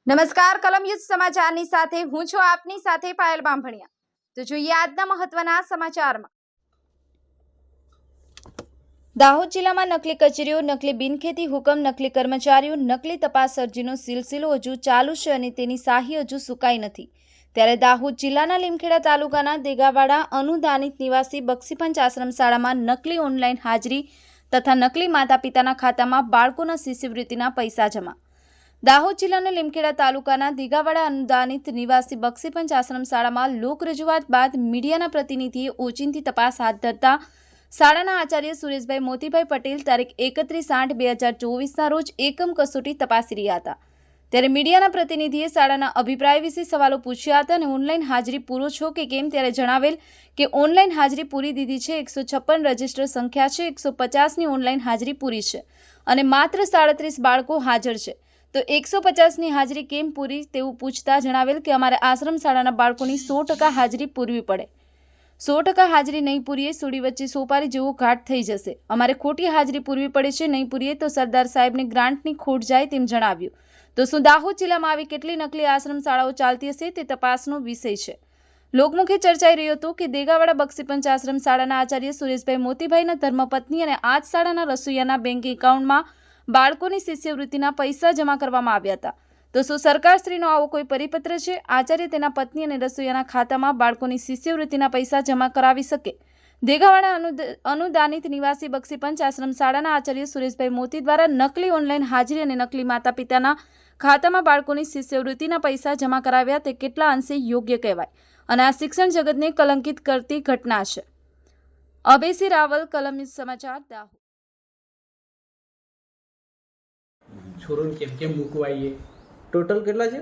નમસ્કાર કલમ યુઝ સમાચારની સાથે હું છું આપની સાથે પાયલ બામભણિયા। તો જોઈએ આજના મહત્વના સમાચારમાં। દાહોદ જિલ્લામાં નકલી કચેરીઓ, નકલી બિનખેતી હુકમ, નકલી કર્મચારીઓ, નકલી તપાસ અરજીનો સિલસિલો હજુ ચાલુ છે અને તેની શાહી હજુ સુકાઈ નથી। ત્યારે દાહોદ જિલ્લાના લીમખેડા તાલુકાના દેગાવાડા અનુદાનિત નિવાસી બક્ષીપંચ આશ્રમ શાળામાં નકલી ઓનલાઈન હાજરી તથા નકલી માતા પિતાના ખાતામાં બાળકોના શિષ્યવૃત્તિના પૈસા જમા। દાહોદ જિલ્લાના લીમખેડા તાલુકાના દિગાવાડા અનુદાનિત નિવાસી બક્ષીપંચ આશ્રમ શાળામાં લોક રજૂઆત બાદ મીડિયાના પ્રતિનિધિએ ઓચિંતી તપાસ હાથ ધરતા શાળાના આચાર્ય સુરેશભાઈ મોતીભાઈ પટેલ તારીખ 31/8/2024ના રોજ એકમ કસોટી તપાસી રહ્યા હતા। ત્યારે મીડિયાના પ્રતિનિધિએ શાળાના અભિપ્રાય વિશે સવાલો પૂછ્યા હતા અને ઓનલાઈન હાજરી પૂરો છો કે કેમ ત્યારે જણાવેલ કે ઓનલાઈન હાજરી પૂરી દીધી છે। 156 રજિસ્ટર સંખ્યા છે, 150ની ઓનલાઈન હાજરી પૂરી છે અને માત્ર 37 બાળકો હાજર છે। તો 150ની હાજરી કેમ પૂરી તેવું પૂછતા જણાવેલ કે અમારે આશ્રમ શાળાના બાળકોની 100% હાજરી પૂરવી પડે। 100% હાજરી નહીં પૂરીએ સોડી વચ્ચે સોપારી જેવો ઘાટ થઈ જશે। અમારે ખોટી હાજરી પૂરવી પડે છે, નહીં પૂરીએ તો સરદાર સાહેબને ગ્રાન્ટની ખોટ જાય તેમ જણાવ્યું। તો શું દાહોદ જિલ્લામાં આવી કેટલી નકલી આશ્રમ શાળાઓ ચાલતી હશે તે તપાસનો વિષય છે। લોકમુખે ચર્ચાઈ રહ્યું હતું કે દેગાવાડા બક્ષીપંચ આશ્રમ શાળાના આચાર્ય સુરેશભાઈ મોતીભાઈના ધર્મપત્ની અને આ જ શાળાના રસોઈયાના બેંક એકાઉન્ટમાં બાળકોની શિષ્યવૃત્તિના પૈસા જમા કરવામાં આવ્યા હતા। તો શું સરકારશ્રીનો આવો કોઈ પરિપત્ર છે? આચાર્ય તેના પત્ની અને રસોઈયાના ખાતામાં બાળકોની શિષ્યવૃત્તિના પૈસા જમા કરાવી શકે? દેગાવાડા અનુદાનિત નિવાસી બક્ષીપંચ આશ્રમ શાળાના આચાર્ય સુરેશભાઈ મોતી દ્વારા નકલી ઓનલાઈન હાજરી અને નકલી માતા પિતાના ખાતામાં બાળકોની શિષ્યવૃત્તિના પૈસા જમા કરાવ્યા તે કેટલા અંશે યોગ્ય કહેવાય અને આ શિક્ષણ જગતને કલંકિત કરતી ઘટના છે। અભયસિંહ રાવલ, કલમ સમાચાર, દાહોદ। છોરોને કેમ કેમ મૂકવાઈએ? ટોટલ કેટલા છે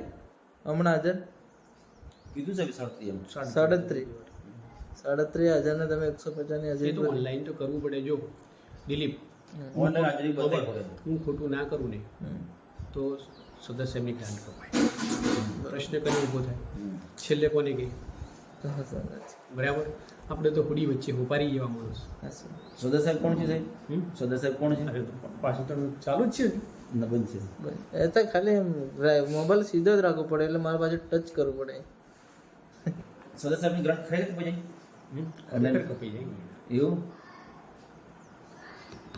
હમણાં હાજર? કીધું છે 37 37,000 ને તમે 150ની એ હાજરી તો ઓનલાઈન તો કરવું પડે। જો દિલીપ, ઓનલાઈન હાજરી બતાવી પડે। હું ખોટું ના કરું ને તો સદસ્યની ગ્રાન્ટ કપાય। પ્રશ્ન કઈ ઊભો થાય? છેલ્લે કોને કહે? બરાબર, આપણે તો હોડી વચ્ચે હોપારી જેવા માણસ। સદા સાહેબ કોણ છે સાહેબ? સદા સાહેબ કોણ છે? અરે પાછું તો ચાલુ જ છે ના, બંધ છે। એ તો ખાલી મોબાઈલ સીધો જ રાખવો પડે એટલે મારા પાછું ટચ કરવું પડે। સદા સાહેબની ગ્રાન્ટ ખાઈ હતી પછી ખરેખર કપાઈ જાય એવું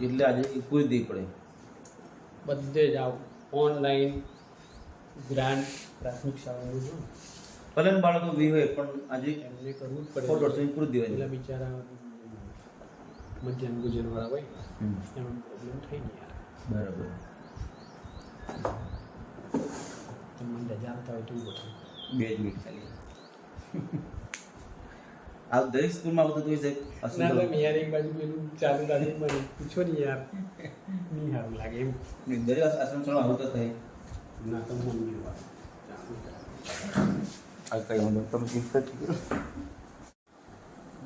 એટલે આજે પૂરી દેવી પડે। બધે જ આવ ઓનલાઈન ગ્રાન્ટ પ્રાથમિક શાળાનું જો ભલે ને બાળકો વી હોય પણ આજે એમને કરવું જ પડે। 100% પૂરી દેવાય। પેલા બિચારા મધ્યાહન ગુજરવાળા હોય એનો પ્રોબ્લેમ થઈ ને યાર। બરાબર। તમને રજા આપતા હોય તો બધું 2 મિનિટ ખાલી આ દરેક સ્કૂલમાં આવતું હતું સાહેબ? ના ના યાર, એક બાજુ પેલું ચાલુ રાખી મને પૂછો ને યાર, નહીં સારું લાગે એમ। દરેક આશ્રમ શાળામાં આવતા થાય ના તો મન નહીં વાત આ કઈ વાંધો તમે ચિંતા જ કરો।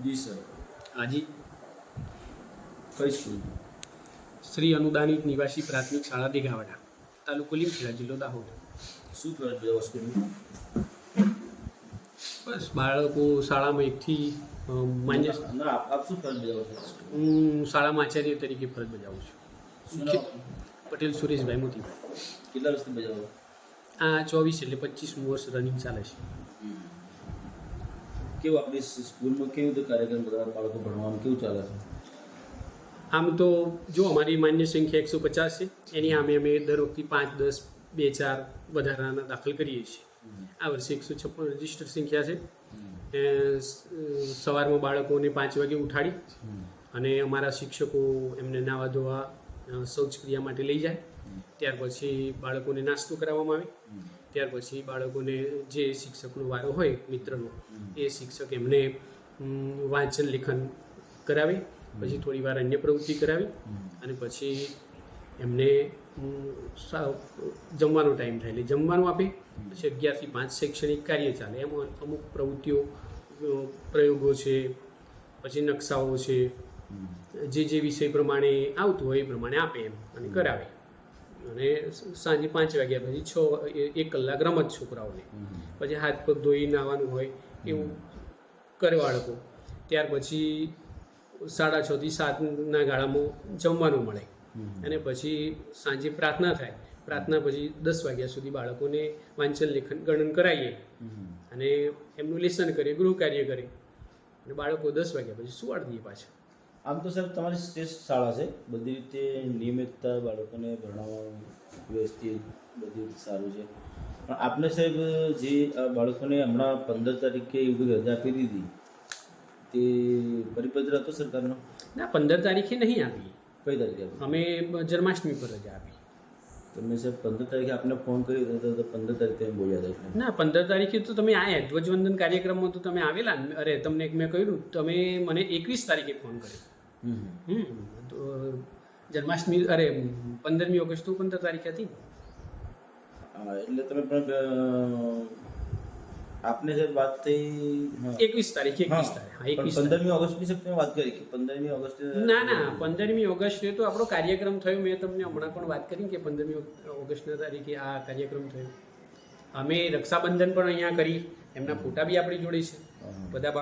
જી સર। હાજી, કઈ સ્કૂલ? શ્રી અનુદાનિત નિવાસી પ્રાથમિક શાળા દેગાવાડા, તાલુકો લીમખેડા, જિલ્લો દાહોદ। શું કરે બધા સ્કૂલમાં? બસ બાળકો શાળામાં એકથી માન્ય ના આપ શું ફરજ બજાવો છો? હું શાળામાં આચાર્ય તરીકે ફરજ બજાવું છું। શું નામ? પટેલ સુરેશભાઈ મોતીભાઈ। કેટલા વર્ષથી બજાવો? આ 24 એટલે 25મું વર્ષ રનિંગ ચાલે છે। કેવું આપણી સ્કૂલમાં કેવું તો કાર્યક્રમ બધા બાળકો ભણવાનું કેવું ચાલે છે? આમ તો જો અમારી માન્ય સંખ્યા 150 છે, એની સામે અમે દર વખતે 5, 10, 2, 4 વધારાના દાખલ કરીએ છીએ। આ વર્ષે 156 રજિસ્ટર સંખ્યા છે। સવારમાં બાળકોને 5 વાગે ઉઠાડી અને અમારા શિક્ષકો એમને નાવા ધોવા શૌચક્રિયા માટે લઈ જાય। ત્યાર પછી બાળકોને નાસ્તો કરાવવામાં આવે। ત્યાર પછી બાળકોને જે શિક્ષકનો વારો હોય મિત્રનો, એ શિક્ષક એમને વાંચન લેખન કરાવે, પછી થોડી વાર અન્ય પ્રવૃત્તિ કરાવી અને પછી એમને જમવાનો ટાઈમ થાય એટલે જમવાનું આપે। પછી 11 થી 5 શૈક્ષણિક કાર્ય ચાલે। એમાં અમુક પ્રવૃત્તિઓ, પ્રયોગો છે, પછી નકશાઓ છે, જે વિષય પ્રમાણે આવતું હોય એ પ્રમાણે આપે એમ અને કરાવે। અને સાંજે 5 વાગ્યા પછી 1 કલાક રમત છોકરાઓને, પછી હાથ પગ ધોઈ નાહવાનું હોય એવું કરે બાળકો। ત્યાર પછી 6:30 થી 7ના ગાળામાં જમવાનું મળે અને પછી સાંજે પ્રાર્થના થાય। પ્રાર્થના પછી 10 વાગ્યા સુધી બાળકોને વાંચન લેખન ગણન કરાવીએ અને એમનું લેસન કરીએ, ગૃહ કાર્ય કરીએ અને બાળકો 10 વાગ્યા પછી સુવાડી દઈએ પાછા. આમ તો સાહેબ તમારી શ્રેષ્ઠ શાળા છે, બધી રીતે નિયમિતતા, બાળકોને ભણાવવાનું વ્યવસ્થિત બધી રીતે સારું છે. પણ આપને સાહેબ જે આ બાળકોને હમણાં 15 તારીખે એવી રજા આપી દીધી તે પરિપત્ર હતો સરકારનો? ના, 15 તારીખે નહીં આપી, કઈ તારીખે આપી? અમે જન્માષ્ટમી પર રજા આપી. તમે સાહેબ 15 તારીખે આપને ફોન કર્યો હતો તો 15 તારીખે એમ બોલ્યા હતા? ના, 15 તારીખે તો તમે આયા ધ્વજવંદન કાર્યક્રમમાં તો તમે આવેલા ને. અરે તમને મેં કહ્યું, તમે મને 21 તારીખે ફોન કર્યો. તો જન્માષ્ટમી 15મી ઓગસ્ટ તો 15 તારીખે હતી. હા, એટલે તમે પણ આપને સાહેબ વાત થઈ 21 તારીખે. હા, 21 15મી ઓગસ્ટની સાહેબ તમે વાત કરી કે 15મી ઓગસ્ટે? ના, 15મી ઓગસ્ટે તો આપણો કાર્યક્રમ થયો. મેં તમને હમણાં પણ વાત કરી કે 15મી ઓગસ્ટના તારીખે આ કાર્યક્રમ થયો. અમે રક્ષાબંધન પણ અહીંયા કરી, એમના ફોટા બી આપણી જોડે છે બધા બાળકો.